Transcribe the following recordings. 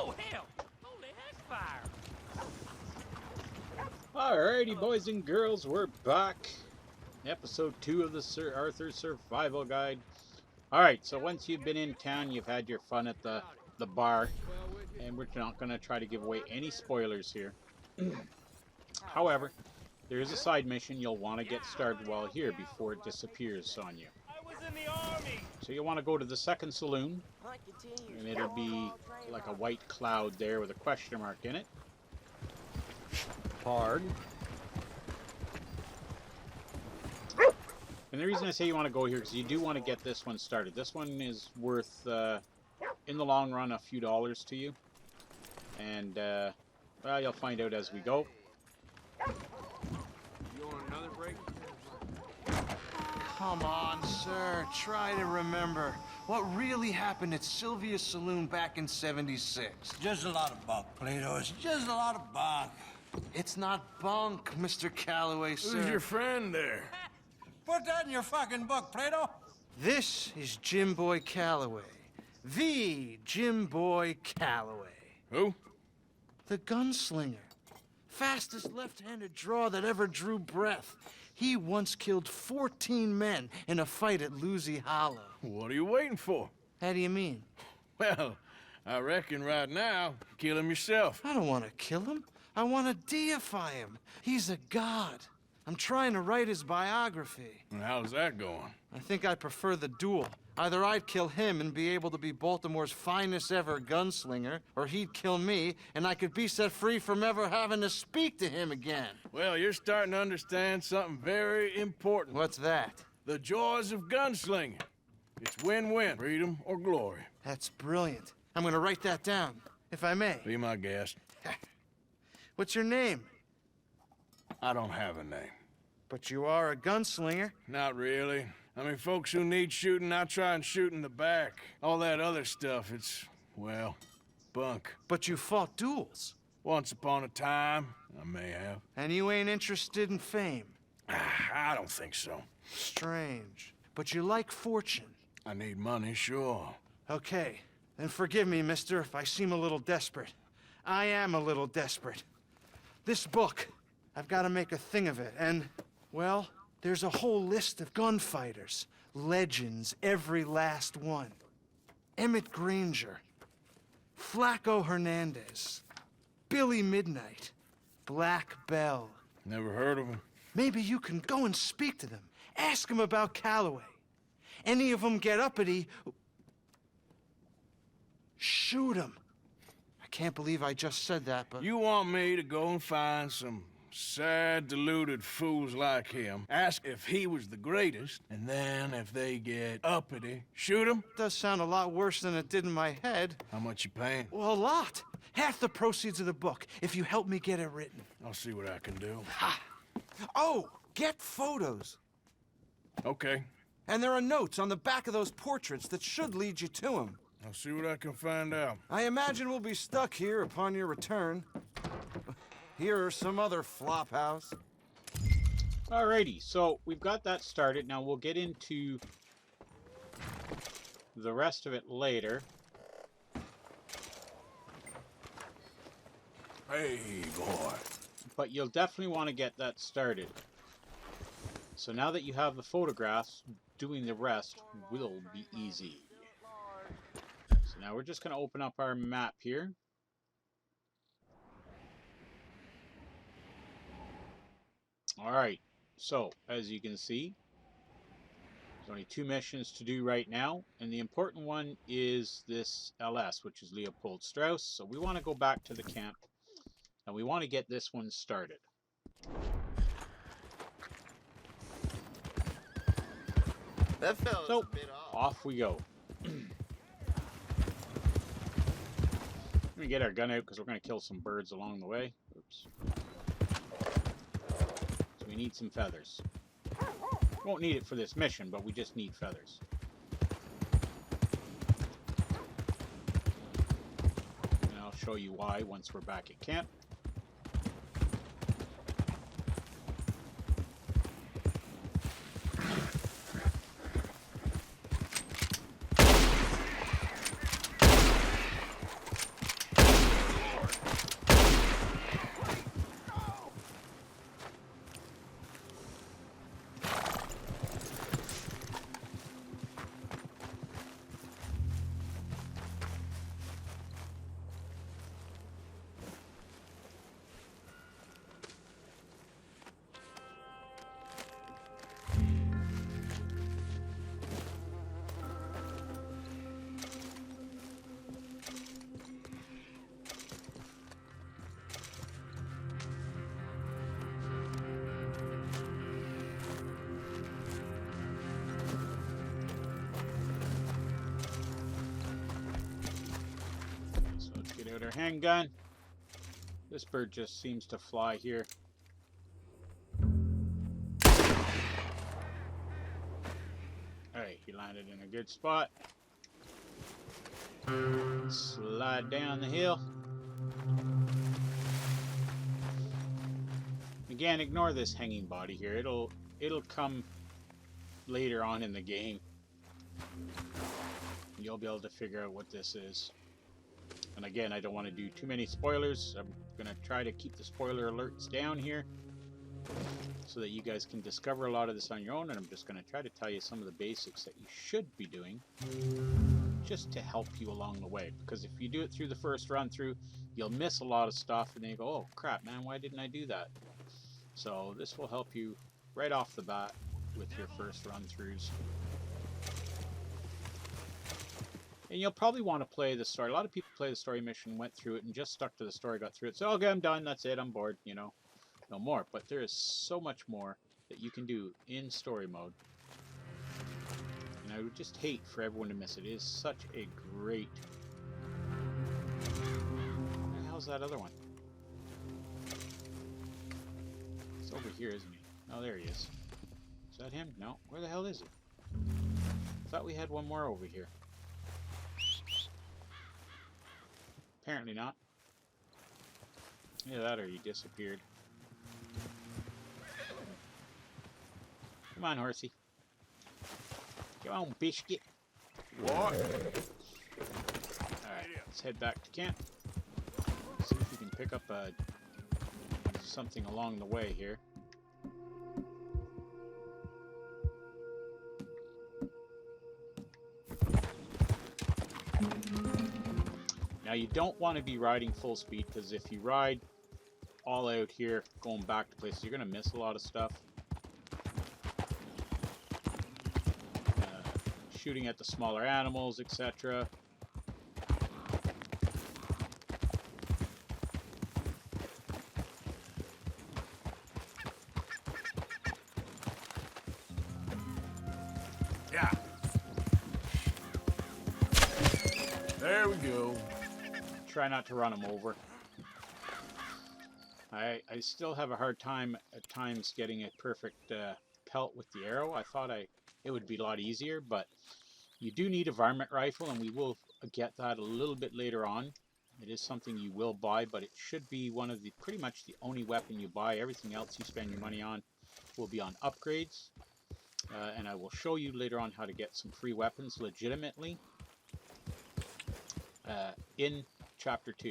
Oh, hell! Holy heck fire! Alrighty, boys and girls, we're back. Episode 2 of the Sir Arthur Survival Guide. Alright, so once you've been in town, you've had your fun at the bar, and we're not going to try to give away any spoilers here. However, there is a side mission you'll want to get started while here before it disappears on you. I was in the army. So you'll want to go to the second saloon, and it'll be like a white cloud there with a question mark in it. Hard. And the reason I say you want to go here is you do want to get this one started. This one is worth, in the long run, a few dollars to you. And, well, you'll find out as we go. You want another break? Come on, sir. Try to remember what really happened at Sylvia's Saloon back in '76. Just a lot of bunk, Plato. It's just a lot of bunk. It's not bunk, Mr. Calloway, sir. Who's your friend there? Put that in your fucking book, Plato. This is Jim Boy Calloway. The Jim Boy Calloway. Who? The gunslinger. Fastest left-handed draw that ever drew breath. He once killed 14 men in a fight at Lucy Hollow. What are you waiting for? How do you mean? Well, I reckon right now, kill him yourself. I don't want to kill him. I want to deify him. He's a god. I'm trying to write his biography. And how's that going? I think I prefer the duel. Either I'd kill him and be able to be Baltimore's finest ever gunslinger, or he'd kill me and I could be set free from ever having to speak to him again. Well, you're starting to understand something very important. What's that? The joys of gunslinging. It's win-win, freedom or glory. That's brilliant. I'm gonna write that down, if I may. Be my guest. What's your name? I don't have a name. But you are a gunslinger. Not really. I mean, folks who need shooting, I try and shoot in the back. All that other stuff, it's, well, bunk. But you fought duels. Once upon a time, I may have. And you ain't interested in fame. I don't think so. Strange. But you like fortune. I need money, sure. Okay, then forgive me, mister, if I seem a little desperate. I am a little desperate. This book, I've got to make a thing of it, and, well, there's a whole list of gunfighters. Legends, every last one. Emmett Granger, Flaco Hernandez, Billy Midnight, Black Bell. Never heard of him. Maybe you can go and speak to them. Ask them about Calloway. Any of them get uppity, shoot them. I can't believe I just said that, but... You want me to go and find some sad, deluded fools like him, ask if he was the greatest, and then if they get uppity, shoot him? Does sound a lot worse than it did in my head. How much you paying? Well, a lot. Half the proceeds of the book, if you help me get it written. I'll see what I can do. Ha! Oh, get photos. Okay. And there are notes on the back of those portraits that should lead you to him. I'll see what I can find out. I imagine we'll be stuck here upon your return. Here are some other flop house. Alrighty, so we've got that started. Now we'll get into the rest of it later. Hey, boy. But you'll definitely want to get that started. So now that you have the photographs, doing the rest will be easy. So now we're just going to open up our map here. Alright, so as you can see, there's only 2 missions to do right now, and the important one is this LS, which is Leopold Strauss. So we want to go back to the camp, and we want to get this one started. That fella's So, a bit off. off we go. Let me get our gun out because we're going to kill some birds along the way. Oops. So we need some feathers. Won't need it for this mission, but we just need feathers. And I'll show you why once we're back at camp. Another handgun. This bird just seems to fly here. Alright, he landed in a good spot. Slide down the hill. Again, ignore this hanging body here. It'll come later on in the game. You'll be able to figure out what this is. And again, I don't want to do too many spoilers. I'm going to try to keep the spoiler alerts down here so that you guys can discover a lot of this on your own. And I'm just going to try to tell you some of the basics that you should be doing just to help you along the way. Because if you do it through the first run through, you'll miss a lot of stuff and then you go, oh crap, man, why didn't I do that? So this will help you right off the bat with your first run throughs. And you'll probably want to play the story. A lot of people play the story mission, went through it, and just stuck to the story, got through it. So, okay, I'm done, that's it, I'm bored, you know. No more. But there is so much more that you can do in story mode. And I would just hate for everyone to miss it. It is such a great... Where the hell's that other one? It's over here, isn't he? Oh, there he is. Is that him? No. Where the hell is he? I thought we had one more over here. Apparently not. Yeah, that or he disappeared. Come on, horsey. Come on, biscuit. What? Alright, let's head back to camp. See if we can pick up something along the way here. Now you don't want to be riding full speed, because if you ride all out here going back to places, you're going to miss a lot of stuff. Shooting at the smaller animals, etc. Yeah. There we go. Try not to run them over. I still have a hard time at times getting a perfect pelt with the arrow. I thought it would be a lot easier, but you do need a varmint rifle, and we will get that a little bit later on. It is something you will buy, but it should be one of the pretty much the only weapon you buy. Everything else you spend your money on will be on upgrades, and I will show you later on how to get some free weapons legitimately in Chapter 2.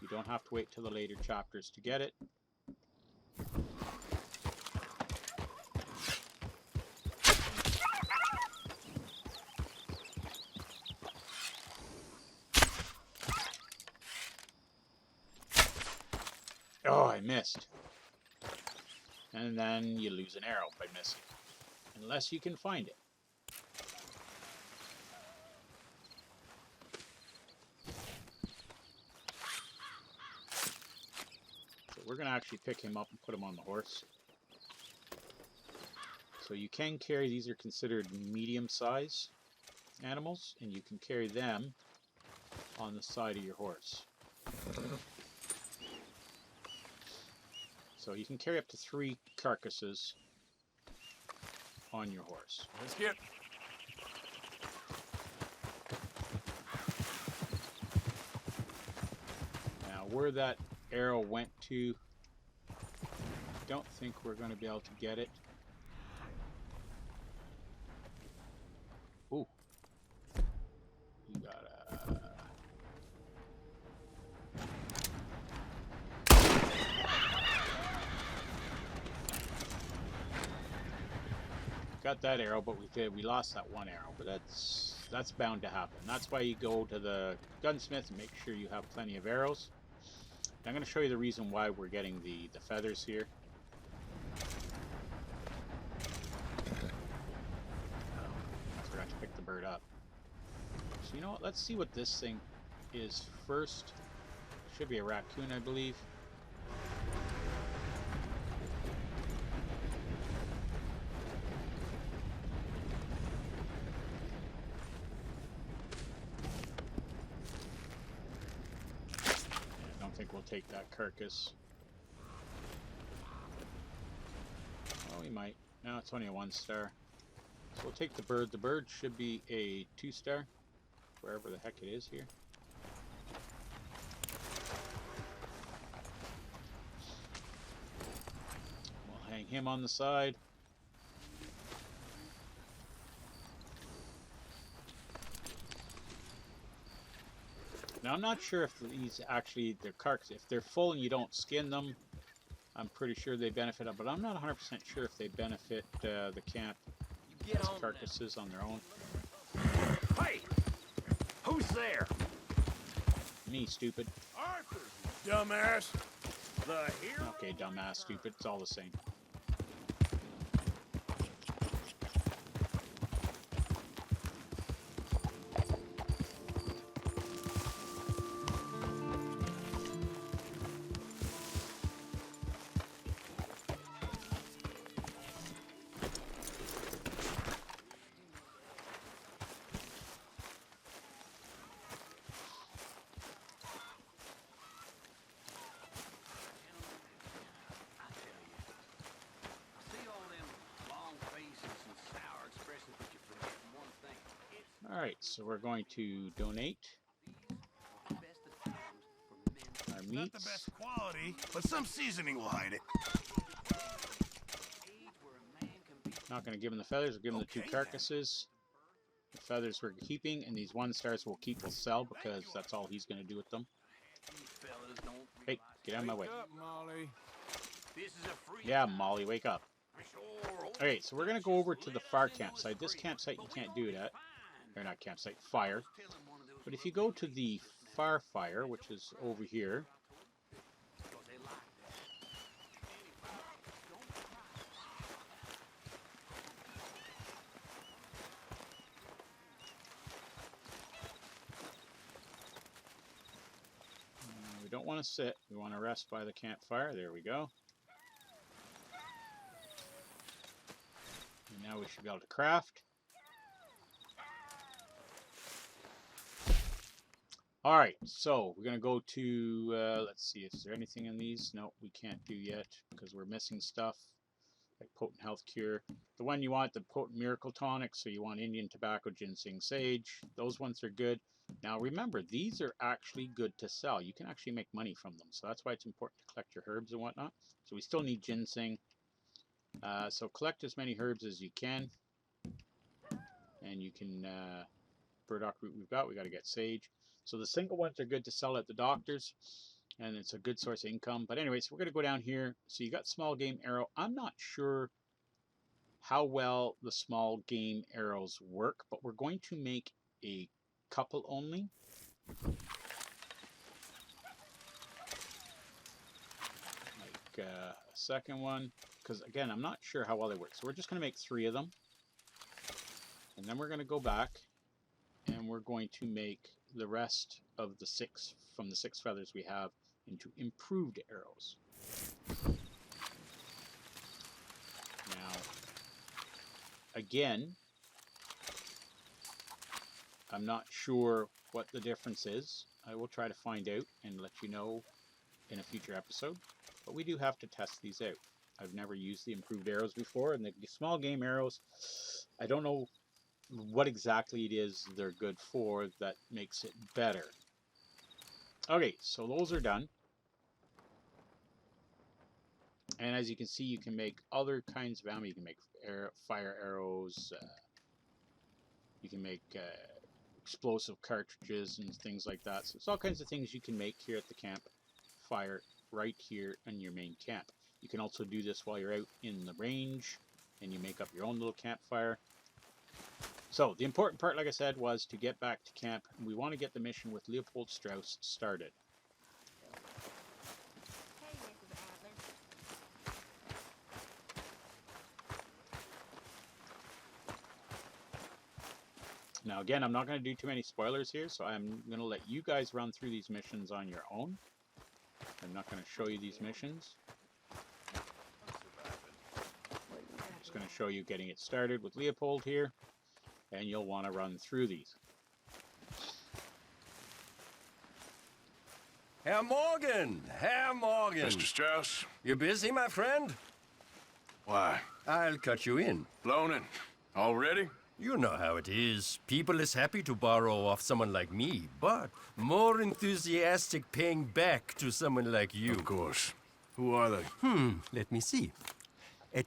You don't have to wait till the later chapters to get it. Oh, I missed. And then you lose an arrow by missing. Unless you can find it. So we're going to actually pick him up and put him on the horse. So you can carry, these are considered medium size animals, and you can carry them on the side of your horse. So you can carry up to 3 carcasses on your horse. Let's get. Now where that arrow went to, I don't think we're going to be able to get it. Ooh. You gotta... Got that arrow, but we lost that one arrow. But that's bound to happen. That's why you go to the gunsmith and make sure you have plenty of arrows. And I'm going to show you the reason why we're getting the feathers here. I forgot to pick the bird up. So you know what? Let's see what this thing is first. Should be a raccoon, I believe. think we'll take that carcass. Oh, we might. No, it's only a 1-star. So we'll take the bird. The bird should be a 2-star, wherever the heck it is here. We'll hang him on the side. Now, I'm not sure if these actually, they're carcass, if they're full and you don't skin them, I'm pretty sure they benefit, but I'm not 100% sure if they benefit the camp as carcasses on their own. Hey! Who's there? Me, stupid. Arthur! Dumbass. The hero? Okay, dumbass, stupid, it's all the same. Alright, so we're going to donate our Not the meats. best quality, but some seasoning will hide it. Not going to give him the feathers, we'll give him the 2 Okay, then. carcasses. The feathers we're keeping, and these 1-stars we'll keep, we'll sell, because that's all he's going to do with them. Hey, get out of my way. Wake up, Molly. Yeah, Molly, wake up. Okay, so we're going to go over to the fire campsite. This campsite you can't do it at. Or not campsite, fire. But if you go to the fire, which is over here. We don't want to sit, we want to rest by the campfire. There we go. And now we should be able to craft. Alright, so we're going to go to, let's see, is there anything in these? No, we can't do yet because we're missing stuff. Like Potent Health Cure. The one you want, the Potent Miracle Tonic, so you want Indian Tobacco, Ginseng, Sage. Those ones are good. Now remember, these are actually good to sell. You can actually make money from them, so that's why it's important to collect your herbs and whatnot. So we still need Ginseng. So collect as many herbs as you can. And you can, burdock root we got to get Sage. So the single ones are good to sell at the doctors, and it's a good source of income. But anyways, we're going to go down here. So you got small game arrow. I'm not sure how well the small game arrows work, but we're going to make a couple only. Like a second one, because again, I'm not sure how well they work. So we're just going to make 3 of them. And then we're going to go back, and we're going to make the rest of the 6 from the 6 feathers we have into improved arrows. Now, again, I'm not sure what the difference is. I will try to find out and let you know in a future episode, but we do have to test these out. I've never used the improved arrows before, and the small game arrows, I don't know what exactly it is they're good for that makes it better. Okay, so those are done. And as you can see, you can make other kinds of ammo. You can make fire arrows. You can make explosive cartridges and things like that. So it's all kinds of things you can make here at the camp fire right here in your main camp. You can also do this while you're out in the range and you make up your own little campfire. So the important part, like I said, was to get back to camp. We want to get the mission with Leopold Strauss started. Hey, Mrs. Adler. Now again, I'm not going to do too many spoilers here, so I'm going to let you guys run through these missions on your own. I'm not going to show you these missions. I'm just going to show you getting it started with Leopold here, and you'll want to run through these. Herr Morgan! Herr Morgan! Mr. Strauss? You busy, my friend? Why? I'll cut you in. Loaning? Already? You know how it is. People is happy to borrow off someone like me, but more enthusiastic paying back to someone like you. Of course. Who are they? Let me see.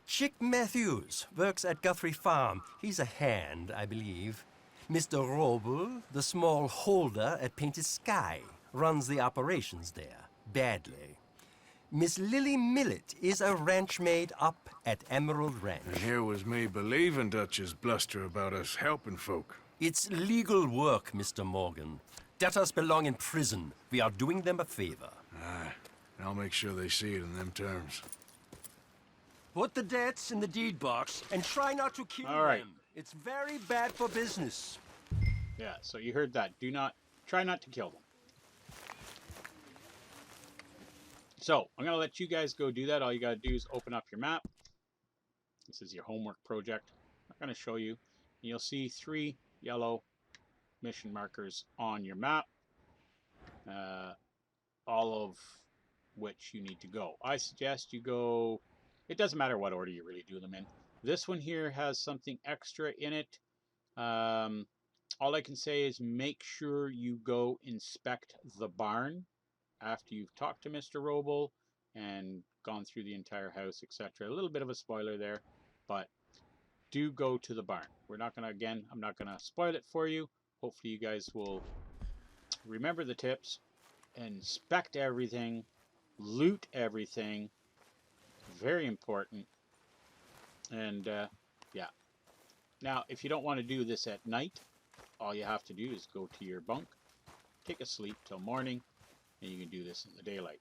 Chick Matthews works at Guthrie Farm. He's a hand, I believe. Mr. Roble, the small holder at Painted Sky, runs the operations there, badly. Miss Lily Millet is a ranch maid up at Emerald Ranch. And here was me believing Dutch's bluster about us helping folk. It's legal work, Mr. Morgan. Debtors belong in prison. We are doing them a favor. Aye. I'll make sure they see it in them terms. Put the debts in the deed box and try not to kill All right. them. It's very bad for business. Yeah, so you heard that. Try not to kill them. So, I'm going to let you guys go do that. All you got to do is open up your map. This is your homework project. I'm going to show you. You'll see 3 yellow mission markers on your map. All of which you need to go. I suggest you go... It doesn't matter what order you really do them in. This one here has something extra in it. All I can say is make sure you go inspect the barn after you've talked to Mr. Roble and gone through the entire house, etc. A little bit of a spoiler there, but do go to the barn. We're not going to, again, I'm not going to spoil it for you. Hopefully you guys will remember the tips, inspect everything, loot everything, very important. And yeah, now if you don't want to do this at night, all you have to do is go to your bunk, take a sleep till morning, and you can do this in the daylight.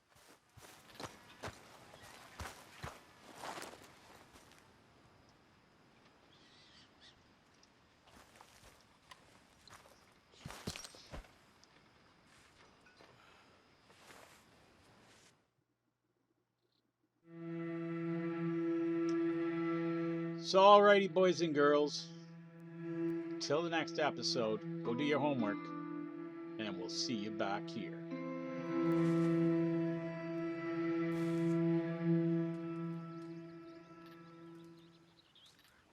So alrighty, boys and girls, till the next episode, go do your homework, and we'll see you back here.